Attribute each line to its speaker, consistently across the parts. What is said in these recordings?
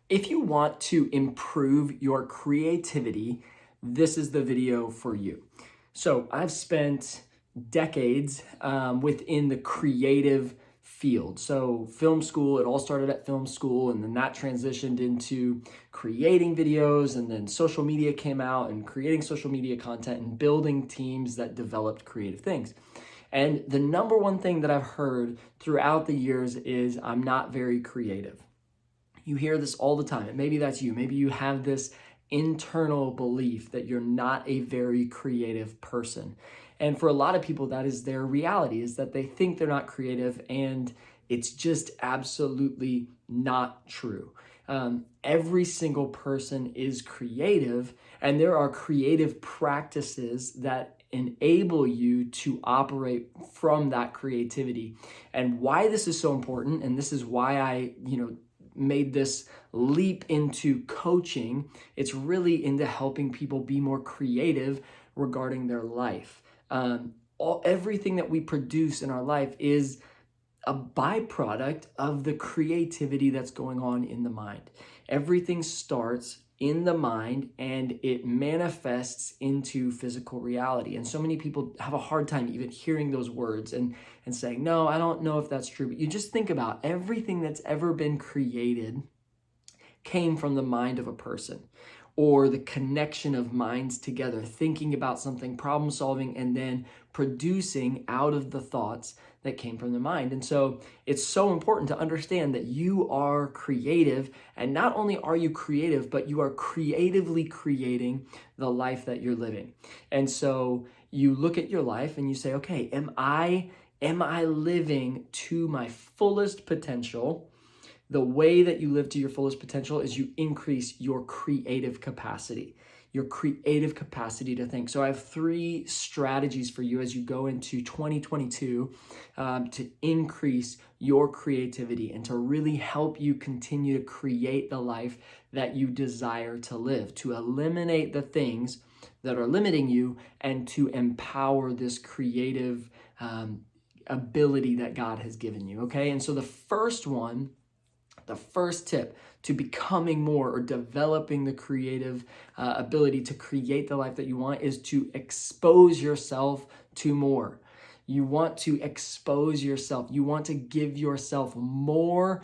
Speaker 1: If you want to improve your creativity, this is the video for you. So I've spent decades within the creative field. So film school, it all started at film school, and then that transitioned into creating videos, and then social media came out and creating social media content and building teams that developed creative things. And the number one thing that I've heard throughout the years is I'm not very creative. You hear this all the time, and maybe that's you. Maybe you have this internal belief that you're not a very creative person. And for a lot of people, that is their reality, is that they think they're not creative, and it's just absolutely not true. Every single person is creative, and there are creative practices that enable you to operate from that creativity. And why this is so important, and this is why I, made this leap into coaching. It's really into helping people be more creative regarding their life. Everything that we produce in our life is a byproduct of the creativity that's going on in the mind. Everything starts in the mind and it manifests into physical reality. And so many people have a hard time even hearing those words and saying, no, I don't know if that's true. But you just think about everything that's ever been created came from the mind of a person, or the connection of minds together, thinking about something, problem solving, and then producing out of the thoughts that came from the mind. And so it's so important to understand that you are creative, and not only are you creative, but you are creatively creating the life that you're living. And so you look at your life and you say, okay, am I living to my fullest potential? The way that you live to your fullest potential is you increase your creative capacity to think. So I have 3 strategies for you as you go into 2022 to increase your creativity and to really help you continue to create the life that you desire to live, to eliminate the things that are limiting you and to empower this creative ability that God has given you, okay? And so the first tip to becoming more or developing the creative ability to create the life that you want is to expose yourself to more. You want to expose yourself. You want to give yourself more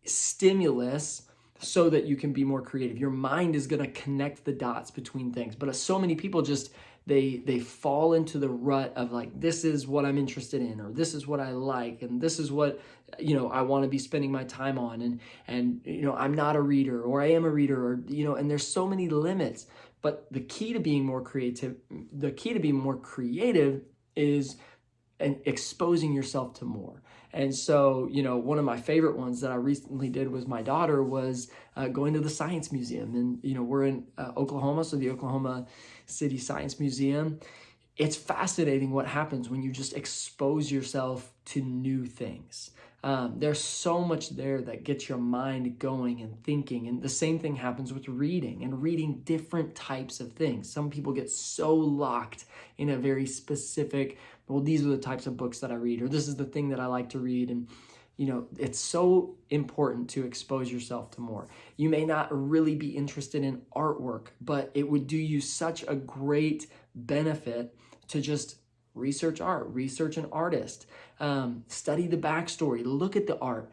Speaker 1: stimulus so that you can be more creative. Your mind is going to connect the dots between things. But so many people just they fall into the rut of like, this is what I'm interested in, or this is what I like, and this is what I want to be spending my time on, and I'm not a reader, or I am a reader, or and there's so many limits. But the key to being more creative is exposing yourself to more. And so, one of my favorite ones that I recently did with my daughter was going to the Science Museum. And, we're in Oklahoma, so the Oklahoma City Science Museum. It's fascinating what happens when you just expose yourself to new things. There's so much there that gets your mind going and thinking. And the same thing happens with reading and reading different types of things. Some people get so locked in a very specific, well, these are the types of books that I read, or this is the thing that I like to read. And it's so important to expose yourself to more. You may not really be interested in artwork, but it would do you such a great benefit to just research art, research an artist, study the backstory, look at the art.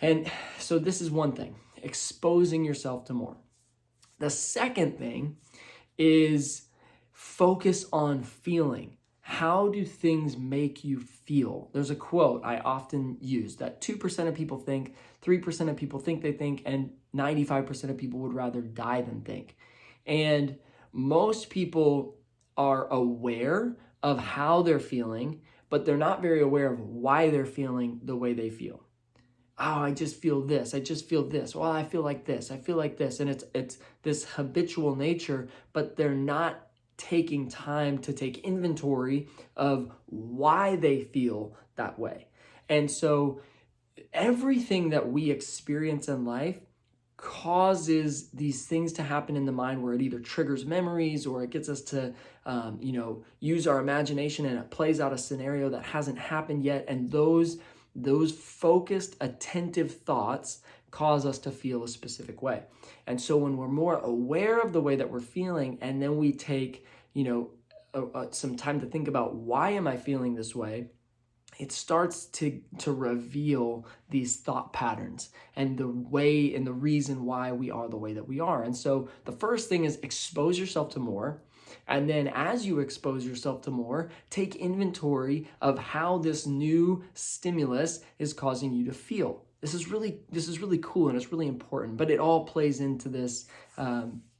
Speaker 1: And so this is one thing, exposing yourself to more. The second thing is focus on feeling. How do things make you feel? There's a quote I often use that 2% of people think, 3% of people think they think, and 95% of people would rather die than think. And most people are aware of how they're feeling, but they're not very aware of why they're feeling the way they feel. Oh, I just feel this. I just feel this. Well, I feel like this. I feel like this. And it's this habitual nature, but they're not taking time to take inventory of why they feel that way. And so everything that we experience in life causes these things to happen in the mind, where it either triggers memories or it gets us to use our imagination, and it plays out a scenario that hasn't happened yet. And those focused, attentive thoughts cause us to feel a specific way. And so when we're more aware of the way that we're feeling, and then we take, some time to think about, why am I feeling this way? It starts to reveal these thought patterns and the way and the reason why we are the way that we are. And so the first thing is expose yourself to more. And then as you expose yourself to more, take inventory of how this new stimulus is causing you to feel. This is really cool, and it's really important, but it all plays into this,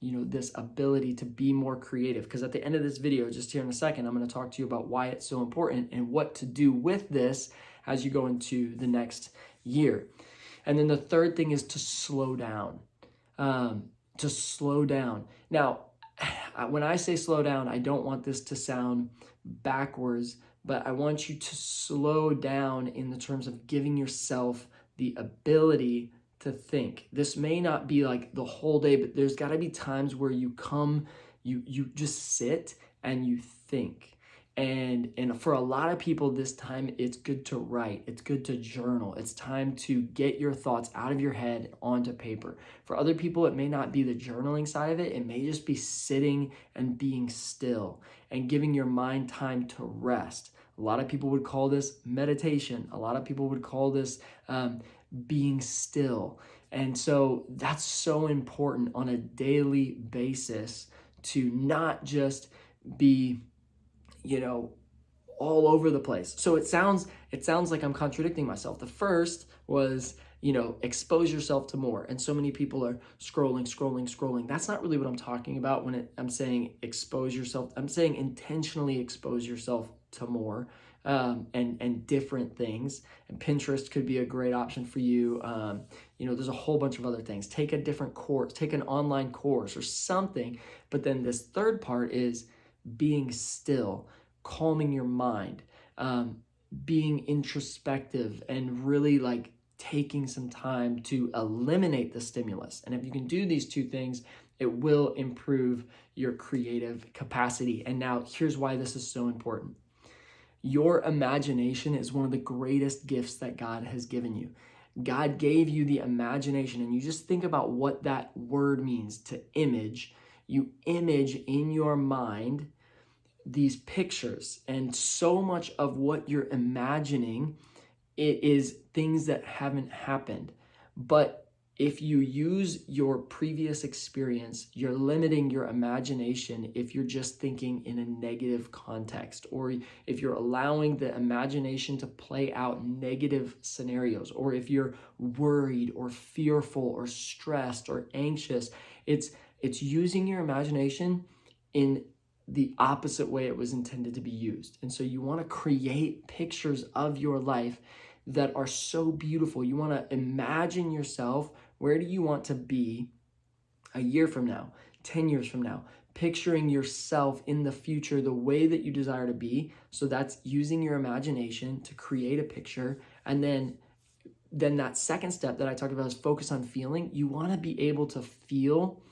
Speaker 1: this ability to be more creative. Because at the end of this video, just here in a second, I'm going to talk to you about why it's so important and what to do with this as you go into the next year. And then the third thing is to slow down. Now, when I say slow down, I don't want this to sound backwards, but I want you to slow down in the terms of giving yourself the ability to think. This may not be like the whole day, but there's got to be times where you just sit and you think. And for a lot of people this time, it's good to write. It's good to journal. It's time to get your thoughts out of your head onto paper. For other people, it may not be the journaling side of it. It may just be sitting and being still and giving your mind time to rest. A lot of people would call this meditation. A lot of people would call this being still. And so that's so important on a daily basis to not just be, all over the place. So it sounds like I'm contradicting myself. The first was, expose yourself to more. And so many people are scrolling. That's not really what I'm talking about when I'm saying expose yourself. I'm saying intentionally expose yourself to more and different things. And Pinterest could be a great option for you. There's a whole bunch of other things. Take a different course, take an online course or something. But then this third part is being still, calming your mind, being introspective, and really like taking some time to eliminate the stimulus. And if you can do these two things, it will improve your creative capacity. And now here's why this is so important. Your imagination is one of the greatest gifts that God has given you. God gave you the imagination, and you just think about what that word means, to image. You image in your mind these pictures, and so much of what you're imagining, it is things that haven't happened. But if you use your previous experience, you're limiting your imagination if you're just thinking in a negative context, or if you're allowing the imagination to play out negative scenarios, or if you're worried or fearful or stressed or anxious. It's using your imagination in the opposite way it was intended to be used. And so you want to create pictures of your life that are so beautiful. You want to imagine yourself. Where do you want to be a year from now, 10 years from now? Picturing yourself in the future the way that you desire to be. So that's using your imagination to create a picture. And then that second step that I talked about is focus on feeling. You want to be able to feel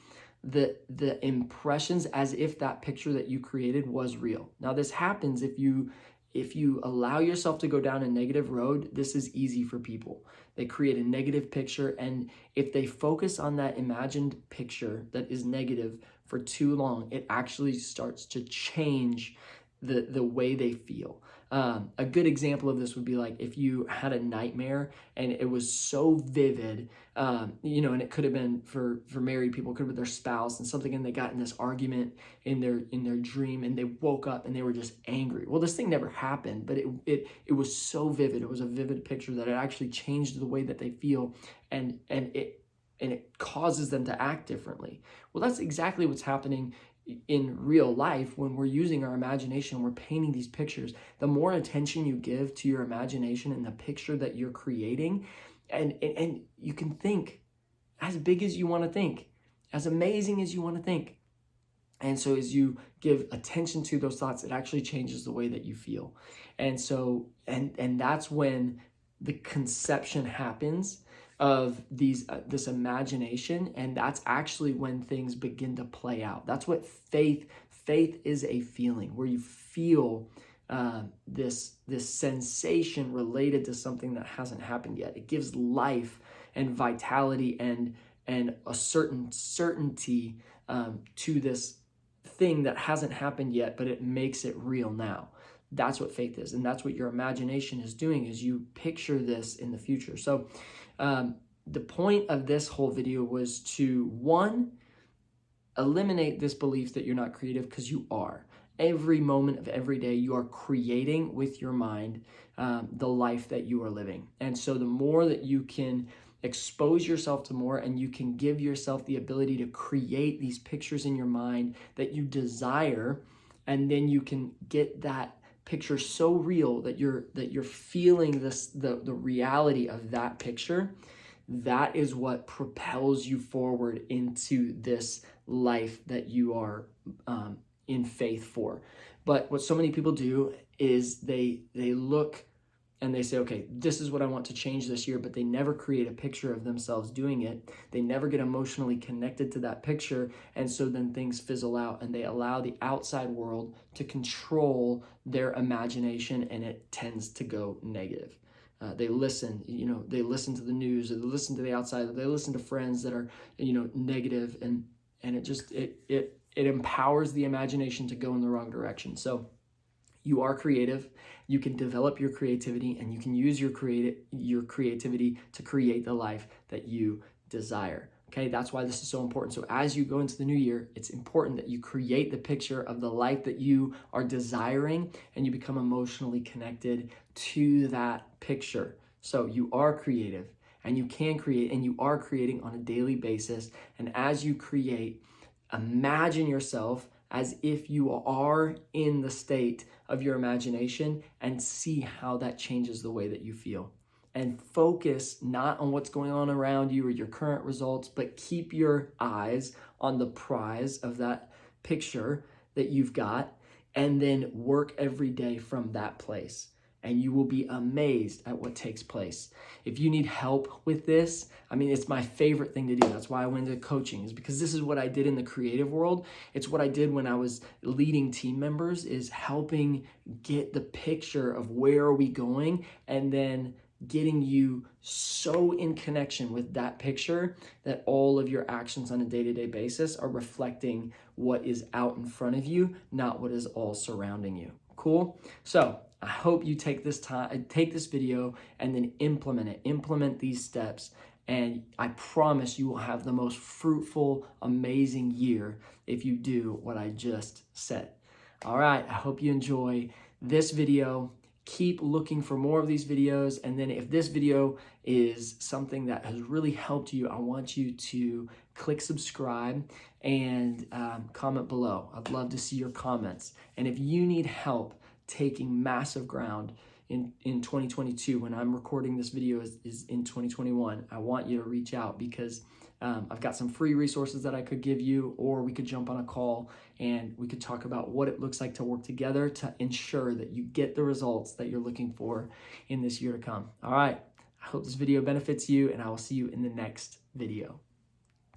Speaker 1: the impressions as if that picture that you created was real. Now, this happens if you allow yourself to go down a negative road. This is easy for people. They create a negative picture, and if they focus on that imagined picture that is negative for too long, it actually starts to change the way they feel. A good example of this would be like if you had a nightmare and it was so vivid, and it could have been for married people, it could have been their spouse and something, and they got in this argument in their dream, and they woke up and they were just angry. Well, this thing never happened, but it was so vivid. It was a vivid picture that it actually changed the way that they feel, and it causes them to act differently. Well, that's exactly what's happening in real life when we're using our imagination. We're painting these pictures. The more attention you give to your imagination and the picture that you're creating, and you can think as big as you want to think, as amazing as you want to think. And so as you give attention to those thoughts, it actually changes the way that you feel. And so and that's when the conception happens of this imagination, and that's actually when things begin to play out. That's what faith is, a feeling where you feel this sensation related to something that hasn't happened yet. It gives life and vitality and a certain certainty to this thing that hasn't happened yet, but it makes it real now. That's what faith is, and that's what your imagination is doing, is you picture this in the future. So the point of this whole video was to, one, eliminate this belief that you're not creative, because you are. Every moment of every day, you are creating with your mind the life that you are living. And so the more that you can expose yourself to more, and you can give yourself the ability to create these pictures in your mind that you desire, and then you can get that picture so real that you're feeling the reality of that picture. That is what propels you forward into this life that you are in faith for. But what so many people do is they look and they say, okay, this is what I want to change this year, but they never create a picture of themselves doing it. They never get emotionally connected to that picture, and so then things fizzle out, and they allow the outside world to control their imagination, and it tends to go negative. They listen to the news, or they listen to the outside, or they listen to friends that are, negative, and it empowers the imagination to go in the wrong direction. So you are creative. You can develop your creativity, and you can use your creativity to create the life that you desire. Okay, that's why this is so important. So as you go into the new year, it's important that you create the picture of the life that you are desiring, and you become emotionally connected to that picture. So you are creative, and you can create, and you are creating on a daily basis. And as you create, imagine yourself as if you are in the state of your imagination, and see how that changes the way that you feel. And focus not on what's going on around you or your current results, but keep your eyes on the prize of that picture that you've got, and then work every day from that place. And you will be amazed at what takes place. If you need help with this, it's my favorite thing to do. That's why I went into coaching, is because this is what I did in the creative world. It's what I did when I was leading team members, is helping get the picture of where are we going, and then getting you so in connection with that picture that all of your actions on a day-to-day basis are reflecting what is out in front of you, not what is all surrounding you. Cool? So I hope you take this video and then implement these steps, and I promise you will have the most fruitful, amazing year if you do what I just said. All right, I hope you enjoy this video. Keep looking for more of these videos, and then if this video is something that has really helped you, I want you to click subscribe and comment below. I'd love to see your comments. And if you need help taking massive ground in 2022, when I'm recording this video is in 2021, I want you to reach out, because I've got some free resources that I could give you, or we could jump on a call and we could talk about what it looks like to work together to ensure that you get the results that you're looking for in this year to come. All right, I hope this video benefits you, and I will see you in the next video.